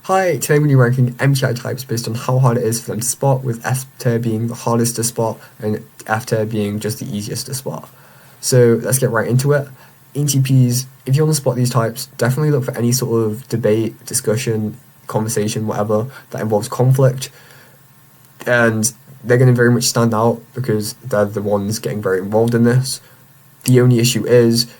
Hi, today we're ranking MBTI types based on how hard it is for them to spot, with S tier being the hardest to spot and F tier being just the easiest to spot. So let's get right into it. ENTPs, if you want to spot these types, definitely look for any sort of debate, discussion, conversation, whatever, that involves conflict. And they're going to very much stand out because they're the ones getting very involved in this. The only issue is,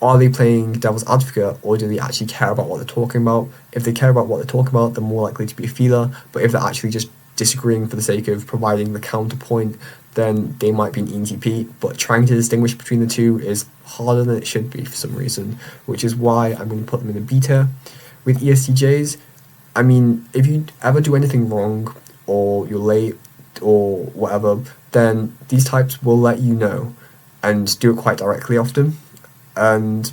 are they playing devil's advocate, or do they actually care about what they're talking about? If they care about what they're talking about, they're more likely to be a feeler. But if they're actually just disagreeing for the sake of providing the counterpoint, then they might be an ENTP. But trying to distinguish between the two is harder than it should be for some reason, which is why I'm going to put them in a beta. With ESTJs, I mean, if you ever do anything wrong, or you're late, or whatever, then these types will let you know and do it quite directly often. And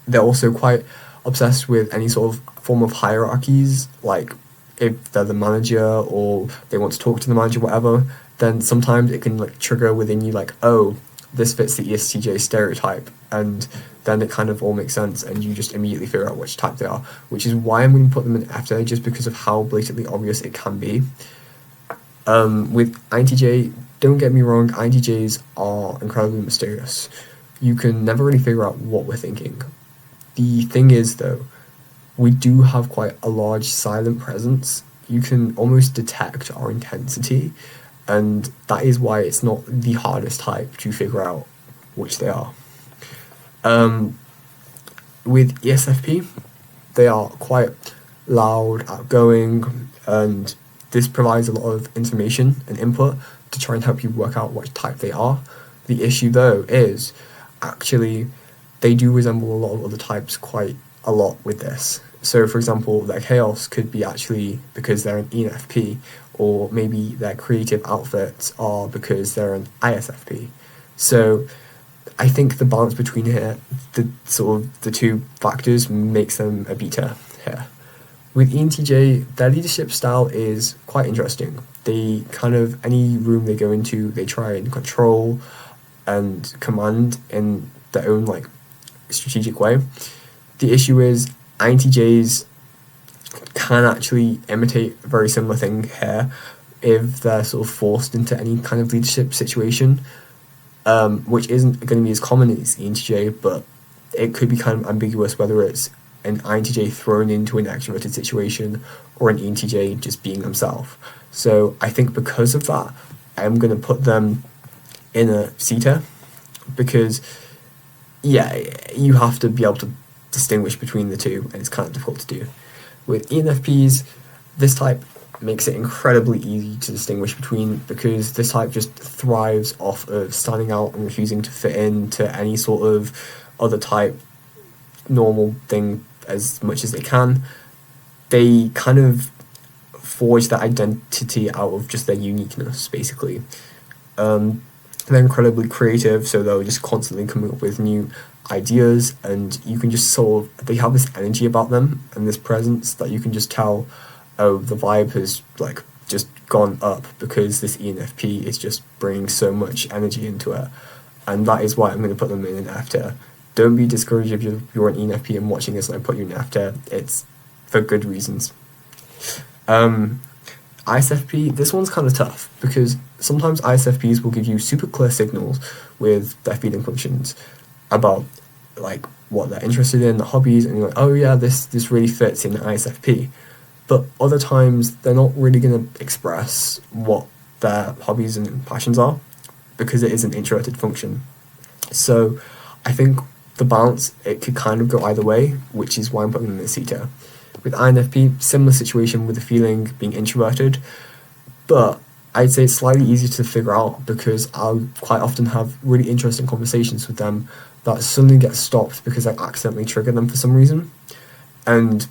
they're also quite obsessed with any sort of form of hierarchies, like if they're the manager or they want to talk to the manager, whatever, then sometimes it can like trigger within you like, oh, this fits the ESTJ stereotype, and then it kind of all makes sense and you just immediately figure out which type they are, which is why I'm going to put them in F tier, just because of how blatantly obvious it can be. With INTJ, don't get me wrong, INTJs are incredibly mysterious. You can never really figure out what we're thinking. The thing is, though, we do have quite a large silent presence. You can almost detect our intensity, and that is why it's not the hardest type to figure out which they are. Um, with ESFP, they are quite loud, outgoing, and this provides a lot of information and input to try and help you work out what type they are. The issue, though, is actually they do resemble a lot of other types quite a lot with this. So, for example, their chaos could be actually because they're an ENFP, or maybe their creative outfits are because they're an ISFP. So, I think the balance between here, the sort of the two factors, makes them a beta here. With ENTJ, their leadership style is quite interesting. They kind of, any room they go into, they try and control and command in their own like strategic way. The issue is INTJs can actually imitate a very similar thing here if they're sort of forced into any kind of leadership situation, which isn't going to be as common as ENTJ, but it could be kind of ambiguous whether it's an INTJ thrown into an extroverted situation or an ENTJ just being themselves. So I think because of that, I'm going to put them in a C tier because, yeah, you have to be able to distinguish between the two, and it's kind of difficult to do. With ENFPs, this type makes it incredibly easy to distinguish between, because this type just thrives off of standing out and refusing to fit into any sort of other type normal thing as much as they can. They kind of forge that identity out of just their uniqueness, basically. They're incredibly creative, so they'll just constantly coming up with new ideas, and you can just sort of, they have this energy about them and this presence that you can just tell, oh, the vibe has like just gone up because this ENFP is just bringing so much energy into it, and that is why I'm going to put them in an F tier. Don't be discouraged if you're an ENFP and watching this and I put you in F tier. It's for good reasons. ISFP, this one's kind of tough because sometimes ISFPs will give you super clear signals with their feeling functions about like what they're interested in, the hobbies, and you're like, oh yeah, this really fits in ISFP. But other times they're not really going to express what their hobbies and passions are because it is an introverted function. So I think the balance, it could kind of go either way, which is why I'm putting them in the C tier. With INFP, similar situation with the feeling being introverted, but I'd say it's slightly easier to figure out because I'll quite often have really interesting conversations with them that suddenly get stopped because I accidentally trigger them for some reason. And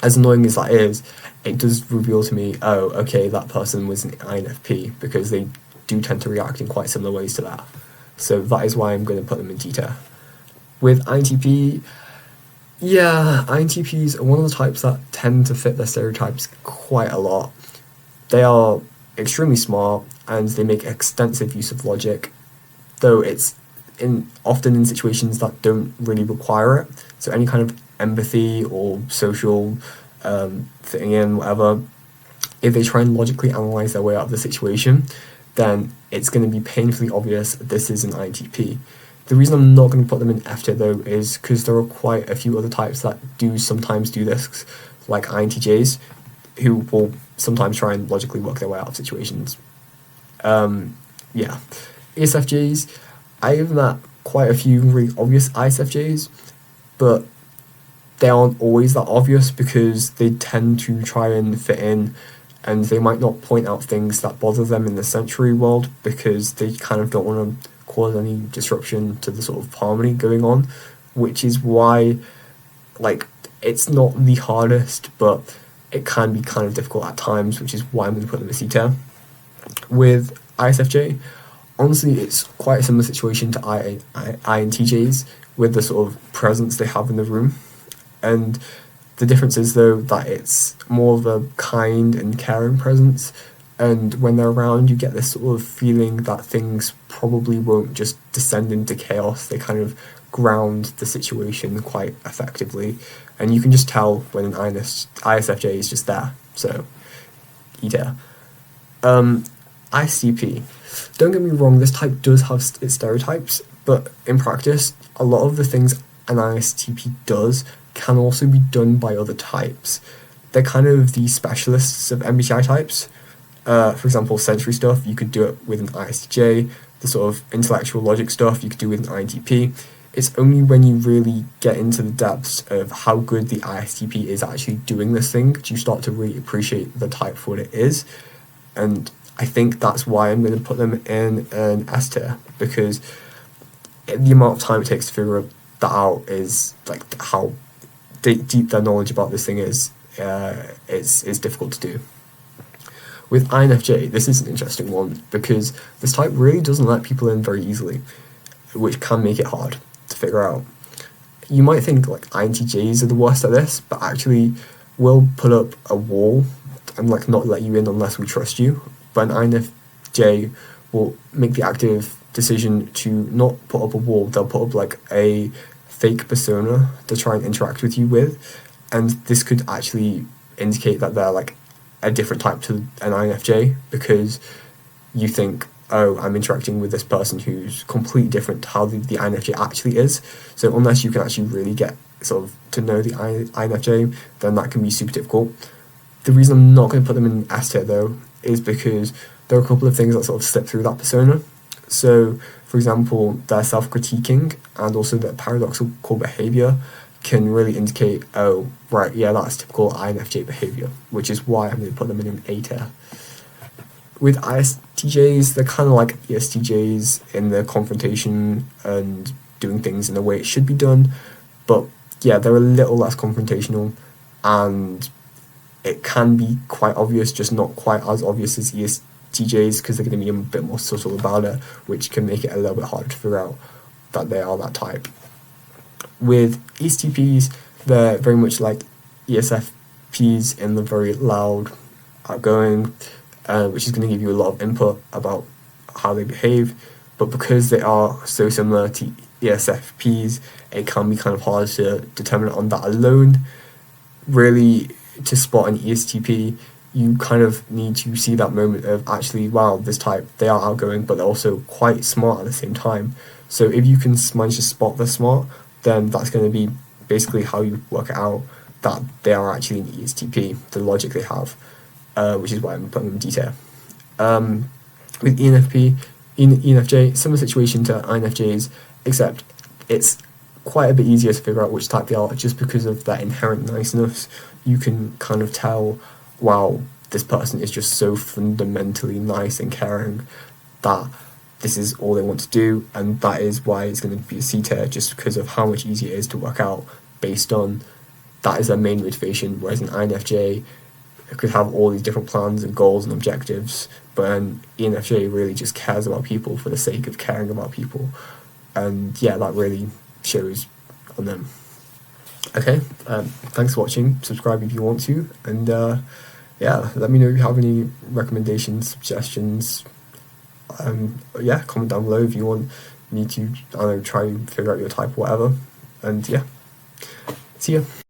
as annoying as that is, it does reveal to me, oh, okay, that person was an INFP, because they do tend to react in quite similar ways to that. So that is why I'm going to put them in T tier. With INTP, yeah, INTPs are one of the types that tend to fit their stereotypes quite a lot. They are extremely smart and they make extensive use of logic, though it's often in situations that don't really require it. So any kind of empathy or social fitting in, whatever, if they try and logically analyze their way out of the situation, then it's going to be painfully obvious that this is an INTP. The reason I'm not going to put them in F tier though is because there are quite a few other types that do sometimes do this, like INTJs, who will sometimes try and logically work their way out of situations. Yeah, ESFJs, I've met quite a few really obvious ISFJs, but they aren't always that obvious because they tend to try and fit in, and they might not point out things that bother them in the sensory world because they kind of don't want to cause any disruption to the sort of harmony going on, which is why, like, it's not the hardest, but it can be kind of difficult at times, which is why I'm going to put them in C tier. With ISFJ, honestly, it's quite a similar situation to INTJs with the sort of presence they have in the room. And the difference is, though, that it's more of a kind and caring presence. And when they're around, you get this sort of feeling that things probably won't just descend into chaos. They kind of ground the situation quite effectively. And you can just tell when an ISFJ is just there. So, E tier. ICP. Don't get me wrong, this type does have its stereotypes, but in practice, a lot of the things an ISTP does can also be done by other types. They're kind of the specialists of MBTI types. For example, sensory stuff, you could do it with an ISTJ. The sort of intellectual logic stuff, you could do with an INTP. It's only when you really get into the depths of how good the ISTP is actually doing this thing do you start to really appreciate the type for what it is. And I think that's why I'm going to put them in an S tier, because the amount of time it takes to figure that out is, like, how deep their knowledge about this thing is difficult to do. With INFJ, this is an interesting one because this type really doesn't let people in very easily, which can make it hard to figure out. You might think like INTJs are the worst at this, but actually we'll put up a wall and like not let you in unless we trust you. But an INFJ will make the active decision to not put up a wall. They'll put up like a fake persona to try and interact with you with, and this could actually indicate that they're like a different type to an INFJ because you think, oh, I'm interacting with this person who's completely different to how the INFJ actually is. So unless you can actually really get sort of to know the INFJ, then that can be super difficult. The reason I'm not going to put them in S tier though is because there are a couple of things that sort of slip through that persona. So, for example, their self-critiquing and also their paradoxical behavior can really indicate, oh, right, yeah, that's typical INFJ behavior, which is why I'm going to put them in an A tier. With ISTJs, they're kind of like ESTJs in their confrontation and doing things in the way it should be done, but yeah, they're a little less confrontational, and it can be quite obvious, just not quite as obvious as ESTJs because they're going to be a bit more subtle about it, which can make it a little bit harder to figure out that they are that type. With ESTPs, they're very much like ESFPs in the very loud, outgoing, which is going to give you a lot of input about how they behave, but because they are so similar to ESFPs, it can be kind of hard to determine on that alone. Really, to spot an ESTP, you kind of need to see that moment of actually, wow, this type, they are outgoing, but they're also quite smart at the same time. So if you can manage to spot they're smart, then that's going to be basically how you work it out that they are actually an ESTP, the logic they have, which is why I'm putting them in D tier. With ENFJ, similar situation to INFJs, except it's quite a bit easier to figure out which type they are just because of that inherent niceness. You can kind of tell, wow, this person is just so fundamentally nice and caring that this is all they want to do, and that is why it's going to be a C tier, just because of how much easier it is to work out based on that is their main motivation, whereas an INFJ could have all these different plans and goals and objectives, but an ENFJ really just cares about people for the sake of caring about people, and yeah, that really shows on them. Okay, thanks for watching, subscribe if you want to, and yeah, let me know if you have any recommendations, suggestions. Yeah, comment down below if you want me to, I don't know, try and figure out your type or whatever, and yeah, see ya.